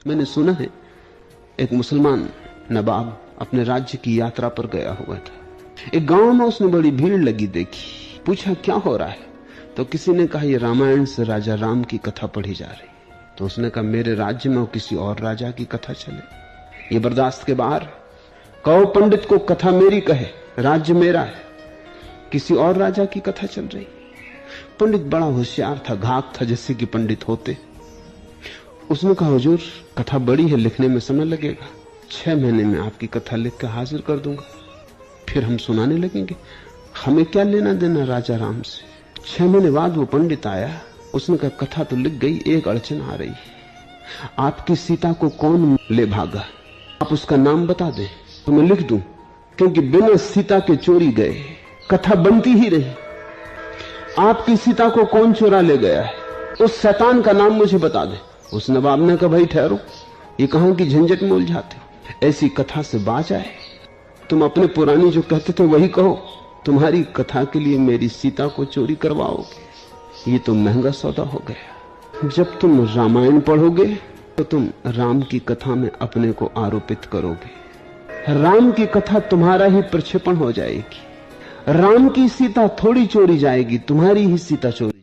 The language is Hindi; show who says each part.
Speaker 1: मैंने सुना है एक मुसलमान नवाब अपने राज्य की यात्रा पर गया हुआ था। एक गांव में उसने बड़ी भीड़ लगी देखी। पूछा क्या हो रहा है? तो किसी ने कहा, ये रामायण से राजा राम की कथा पढ़ी जा रही। तो उसने कहा, मेरे राज्य में किसी और राजा की कथा चले, ये बर्दाश्त के बाहर। कहो पंडित को कथा मेरी कहे, राज्य मेरा है, किसी और राजा की कथा चल रही। पंडित बड़ा होशियार था, घाक था जैसे कि पंडित होते। उसने कहा, हुजूर कथा बड़ी है, लिखने में समय लगेगा, 6 महीने में आपकी कथा लिख कर हाजिर कर दूंगा, फिर हम सुनाने लगेंगे। हमें क्या लेना देना राजा राम से। 6 महीने बाद वो पंडित आया। उसने कहा, कथा तो लिख गई, एक अड़चन आ रही है। आपकी सीता को कौन ले भागा? आप उसका नाम बता दें तो मैं लिख दूं, क्योंकि बिना सीता के चोरी गए कथा बनती ही रही। आपकी सीता को कौन चुरा ले गया है, उस शैतान का नाम मुझे बता दे। उस नवाब ने कहा, भाई ठहरो, ये कहां की झंझट में उलझाते हो, ऐसी कथा से बाज आए। तुम अपने पुरानी जो कहते थे वही कहो। तुम्हारी कथा के लिए मेरी सीता को चोरी करवाओगे, ये तो महंगा सौदा हो गया। जब तुम रामायण पढ़ोगे तो तुम राम की कथा में अपने को आरोपित करोगे। राम की कथा तुम्हारा ही प्रक्षेपण हो जाएगी। राम की सीता थोड़ी चोरी जाएगी, तुम्हारी ही सीता चोरी।